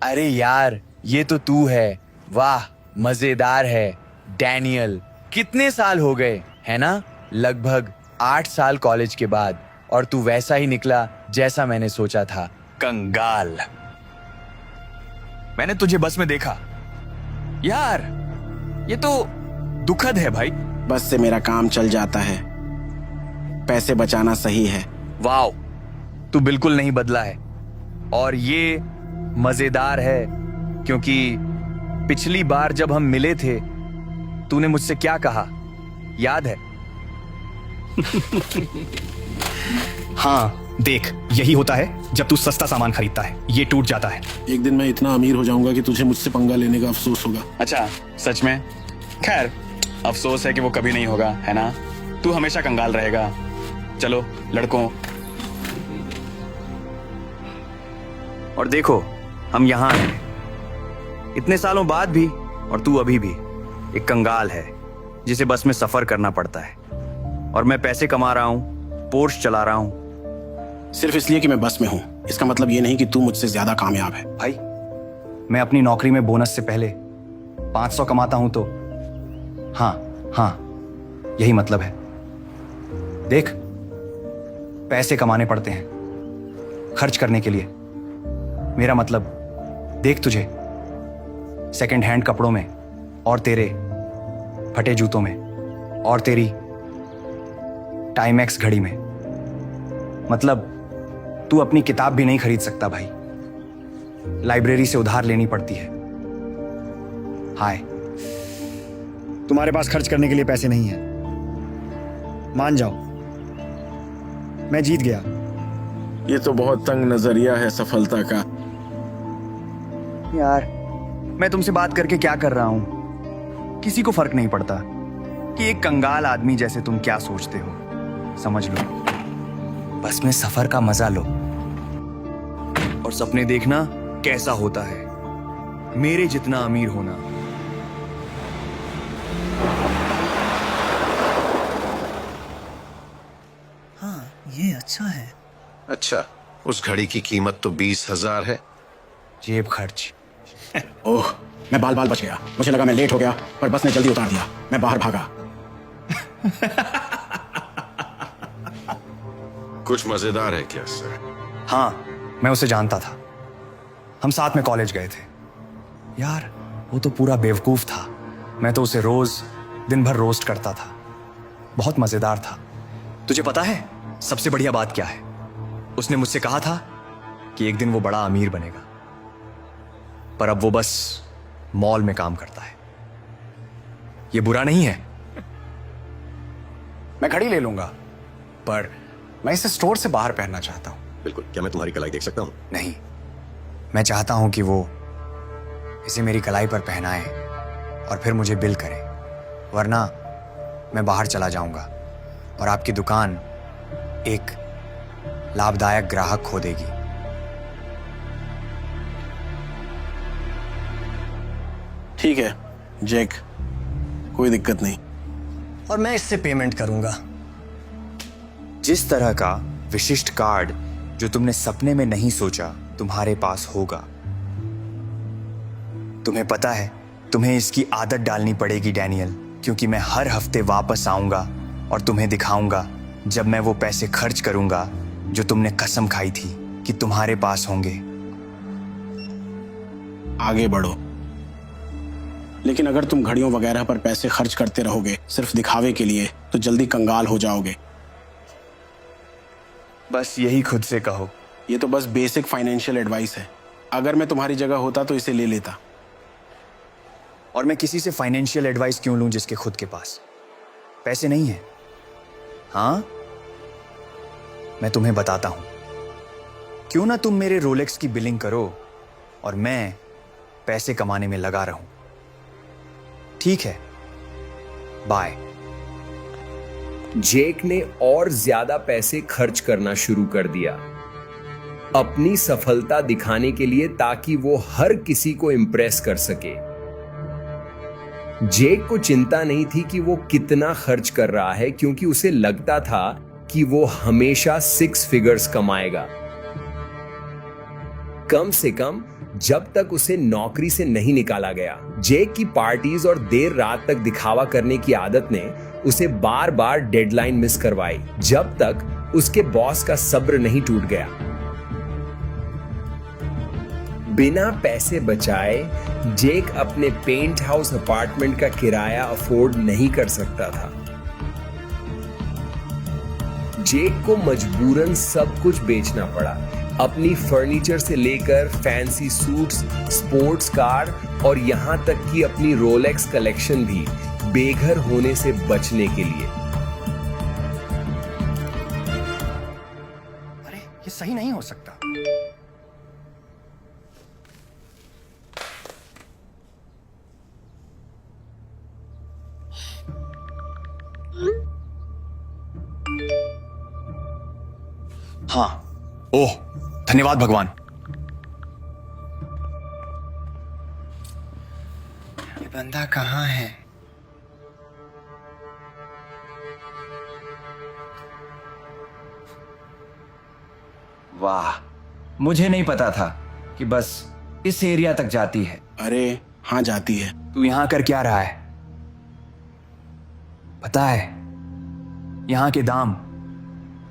अरे यार, ये तो तू है। वाह, मजेदार है। डैनियल, कितने साल हो गए, है ना? लगभग 8 साल कॉलेज के बाद, और तू वैसा ही निकला जैसा मैंने सोचा था। कंगाल। मैंने तुझे बस में देखा। यार, ये तो दुखद है भाई। बस से मेरा काम चल जाता है। पैसे बचाना सही है। वाओ, तू बिल्कुल नहीं बदला है। और ये मजेदार है क्योंकि पिछली बार जब हम मिले थे, तूने मुझसे क्या कहा, याद है? हाँ, देख, यही होता है जब तू सस्ता सामान खरीदता है, ये टूट जाता है। एक दिन मैं इतना अमीर हो जाऊंगा कि तुझे मुझसे पंगा लेने का अफसोस होगा। अच्छा, सच में? खैर, अफसोस है कि वो कभी नहीं होगा, है ना? तू हमेशा कंगाल रहेगा। चलो लड़कों। और देखो, हम यहां हैं इतने सालों बाद भी, और तू अभी भी एक कंगाल है जिसे बस में सफर करना पड़ता है। और मैं पैसे कमा रहा हूं, पोर्श चला रहा हूं। सिर्फ इसलिए कि मैं बस में हूँ, इसका मतलब ये नहीं कि तू मुझसे ज्यादा कामयाब है। भाई, मैं अपनी नौकरी में बोनस से पहले 500 कमाता हूं तो हाँ, यही मतलब है। देख, पैसे कमाने पड़ते हैं खर्च करने के लिए। मेरा मतलब, देख तुझे सेकंड हैंड कपड़ों में, और तेरे फटे जूतों में, और तेरी टाइमैक्स घड़ी में। मतलब तू अपनी किताब भी नहीं खरीद सकता भाई, लाइब्रेरी से उधार लेनी पड़ती है। हाय, तुम्हारे पास खर्च करने के लिए पैसे नहीं हैं। मान जाओ, मैं जीत गया। ये तो बहुत तंग नजरिया है सफलता का। यार, मैं तुमसे बात करके क्या कर रहा हूं? किसी को फर्क नहीं पड़ता कि एक कंगाल आदमी जैसे तुम क्या सोचते हो। समझ लो, बस में सफर का मजा लो और सपने देखना कैसा होता है, मेरे जितना अमीर होना। हाँ, ये अच्छा है। अच्छा, उस घड़ी की कीमत तो 20,000 है। जेब खर्च। ओह, मैं बाल बच गया। मुझे लगा मैं लेट हो गया, पर बस ने जल्दी उतार दिया। मैं बाहर भागा। कुछ मजेदार है क्या सर? हाँ, मैं उसे जानता था। हम साथ में कॉलेज गए थे। यार, वो तो पूरा बेवकूफ था। मैं तो उसे रोज दिन भर रोस्ट करता था। बहुत मजेदार था। तुझे पता है सबसे बढ़िया बात क्या है? उसने मुझसे कहा था कि एक दिन वो बड़ा अमीर बनेगा, पर अब वो बस मॉल में काम करता है। ये बुरा नहीं है। मैं घड़ी ले लूंगा, पर मैं इसे स्टोर से बाहर पहनना चाहता हूं। बिल्कुल। क्या मैं तुम्हारी कलाई देख सकता हूँ? नहीं, मैं चाहता हूं कि वो इसे मेरी कलाई पर पहनाए और फिर मुझे बिल करे, वरना मैं बाहर चला जाऊंगा और आपकी दुकान एक लाभदायक ग्राहक खो देगी। ठीक है जैक, कोई दिक्कत नहीं। और मैं इससे पेमेंट करूंगा। जिस तरह का विशिष्ट कार्ड जो तुमने सपने में नहीं सोचा तुम्हारे पास होगा। तुम्हें पता है, तुम्हें इसकी आदत डालनी पड़ेगी डैनियल, क्योंकि मैं हर हफ्ते वापस आऊंगा और तुम्हें दिखाऊंगा जब मैं वो पैसे खर्च करूंगा जो तुमने कसम खाई थी कि तुम्हारे पास होंगे। आगे बढ़ो, लेकिन अगर तुम घड़ियों वगैरह पर पैसे खर्च करते रहोगे सिर्फ दिखावे के लिए, तो जल्दी कंगाल हो जाओगे। बस यही खुद से कहो। ये तो बस बेसिक फाइनेंशियल एडवाइस है। अगर मैं तुम्हारी जगह होता तो इसे ले लेता। और मैं किसी से फाइनेंशियल एडवाइस क्यों लूं जिसके खुद के पास पैसे नहीं है? हाँ, मैं तुम्हें बताता हूं। क्यों ना तुम मेरे रोलेक्स की बिलिंग करो और मैं पैसे कमाने में लगा रहूं। ठीक है, बाय। जेक ने और ज्यादा पैसे खर्च करना शुरू कर दिया अपनी सफलता दिखाने के लिए, ताकि वो हर किसी को इंप्रेस कर सके। जेक को चिंता नहीं थी कि वो कितना खर्च कर रहा है, क्योंकि उसे लगता था कि वो हमेशा 6 फिगर्स कमाएगा। कम से कम जब तक उसे नौकरी से नहीं निकाला गया। जेक की पार्टीज और देर रात तक दिखावा करने की आदत ने उसे बार बार डेडलाइन मिस करवाई, जब तक उसके बॉस का सब्र नहीं टूट गया। बिना पैसे बचाए जेक अपने पेंट हाउस अपार्टमेंट का किराया अफोर्ड नहीं कर सकता था। जेक को मजबूरन सब कुछ बेचना पड़ा, अपनी फर्नीचर से लेकर फैंसी सूट्स, स्पोर्ट्स कार और यहां तक कि अपनी रोलेक्स कलेक्शन भी, बेघर होने से बचने के लिए। अरे ये सही नहीं हो सकता। हाँ, ओह धन्यवाद भगवान। ये बंदा कहाँ है? वाह, मुझे नहीं पता था कि बस इस एरिया तक जाती है। अरे हाँ, जाती है। तू यहां कर क्या रहा है? पता है, यहां के दाम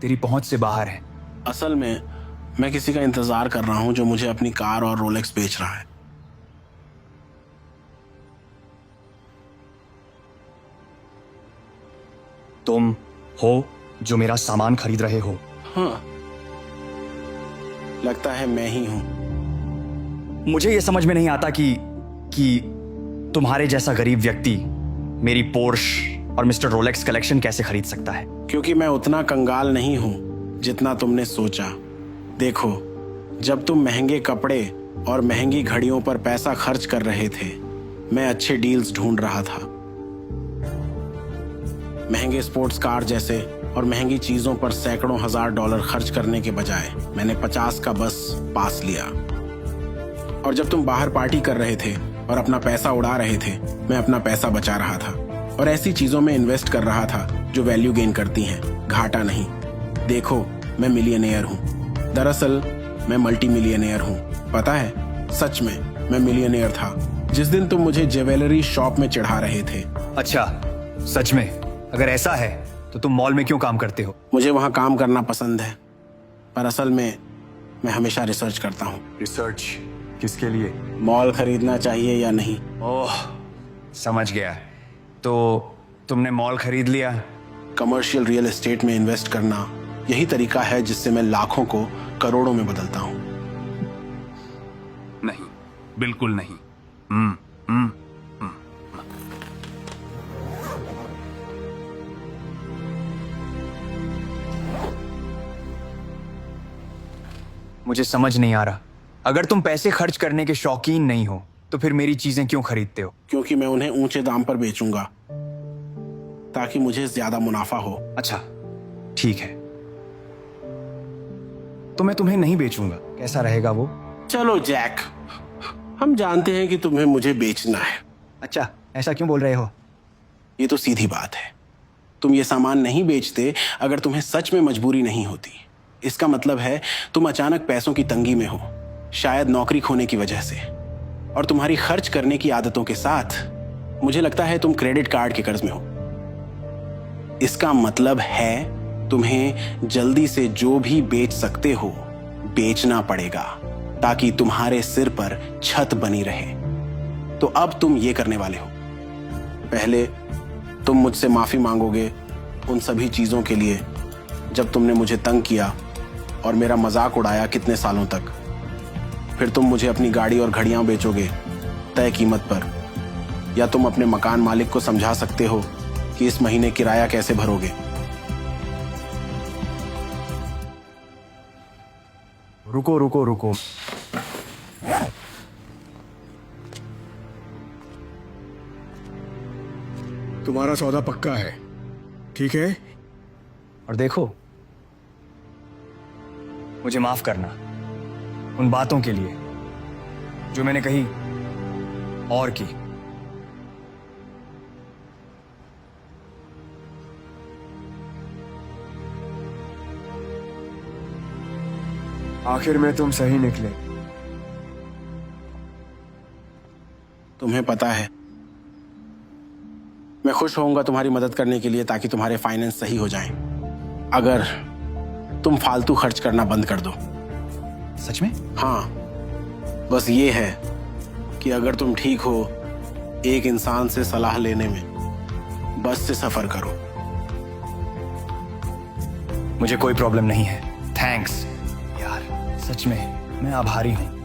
तेरी पहुंच से बाहर है। असल में मैं किसी का इंतजार कर रहा हूं जो मुझे अपनी कार और रोलेक्स बेच रहा है। तुम हो जो मेरा सामान खरीद रहे हो? हाँ, लगता है मैं ही हूं। मुझे यह समझ में नहीं आता कि तुम्हारे जैसा गरीब व्यक्ति मेरी पोर्श और मिस्टर रोलेक्स कलेक्शन कैसे खरीद सकता है। क्योंकि मैं उतना कंगाल नहीं हूं जितना तुमने सोचा। देखो, जब तुम महंगे कपड़े और महंगी घड़ियों पर पैसा खर्च कर रहे थे, मैं अच्छे डील्स ढूंढ रहा था। महंगे स्पोर्ट्स कार जैसे और महंगी चीजों पर सैकड़ों हजार डॉलर खर्च करने के बजाय मैंने 50 का बस पास लिया। और जब तुम बाहर पार्टी कर रहे थे और अपना पैसा उड़ा रहे थे, मैं अपना पैसा बचा रहा था और ऐसी चीजों में इन्वेस्ट कर रहा था जो वैल्यू गेन करती हैं, घाटा नहीं। देखो, मैं मिलियनेयर हूं। दरअसल मैं मल्टी मिलियनेयर हूं। पता है, सच में मैं मिलियनेयर था जिस दिन तुम मुझे ज्वेलरी शॉप में चढ़ा रहे थे। अच्छा, सच में? अगर ऐसा है तो तुम मॉल में क्यों काम करते हो? मुझे वहां काम करना पसंद है, पर असल में मैं हमेशा रिसर्च करता हूं। रिसर्च किसके लिए? मॉल खरीदना चाहिए या नहीं। ओह, समझ गया। तो तुमने मॉल खरीद लिया? कमर्शियल रियल एस्टेट में इन्वेस्ट करना यही तरीका है जिससे मैं लाखों को करोड़ों में बदलता हूं। नहीं, बिल्कुल नहीं। मुझे समझ नहीं आ रहा, अगर तुम पैसे खर्च करने के शौकीन नहीं हो तो फिर मेरी चीजें क्यों खरीदते हो? क्योंकि मैं उन्हें ऊंचे दाम पर बेचूंगा ताकि मुझे ज्यादा मुनाफा हो। अच्छा, ठीक है, तो मैं तुम्हें नहीं बेचूंगा। कैसा रहेगा वो? चलो जैक, हम जानते हैं कि तुम्हें मुझे बेचना है। अच्छा, ऐसा क्यों बोल रहे हो? ये तो सीधी बात है। तुम ये सामान नहीं बेचते अगर तुम्हें सच में मजबूरी नहीं होती। इसका मतलब है तुम अचानक पैसों की तंगी में हो, शायद नौकरी खोने की वजह से, और तुम्हारी खर्च करने की आदतों के साथ मुझे लगता है तुम क्रेडिट कार्ड के कर्ज में हो। इसका मतलब है तुम्हें जल्दी से जो भी बेच सकते हो बेचना पड़ेगा ताकि तुम्हारे सिर पर छत बनी रहे। तो अब तुम ये करने वाले हो, पहले तुम मुझसे माफी मांगोगे उन सभी चीजों के लिए जब तुमने मुझे तंग किया और मेरा मजाक उड़ाया कितने सालों तक। फिर तुम मुझे अपनी गाड़ी और घड़ियां बेचोगे तय कीमत पर, या तुम अपने मकान मालिक को समझा सकते हो कि इस महीने किराया कैसे भरोगे। रुको रुको रुको, तुम्हारा सौदा पक्का है, ठीक है? और देखो, मुझे माफ करना उन बातों के लिए जो मैंने कही और की। आखिर में तुम सही निकले। तुम्हें पता है, मैं खुश होऊंगा तुम्हारी मदद करने के लिए ताकि तुम्हारे फाइनेंस सही हो जाएं, अगर तुम फालतू खर्च करना बंद कर दो। सच में? हाँ, बस ये है कि अगर तुम ठीक हो, एक इंसान से सलाह लेने में बस से सफर करो। मुझे कोई प्रॉब्लम नहीं है, थैंक्स यार, सच में मैं आभारी हूं।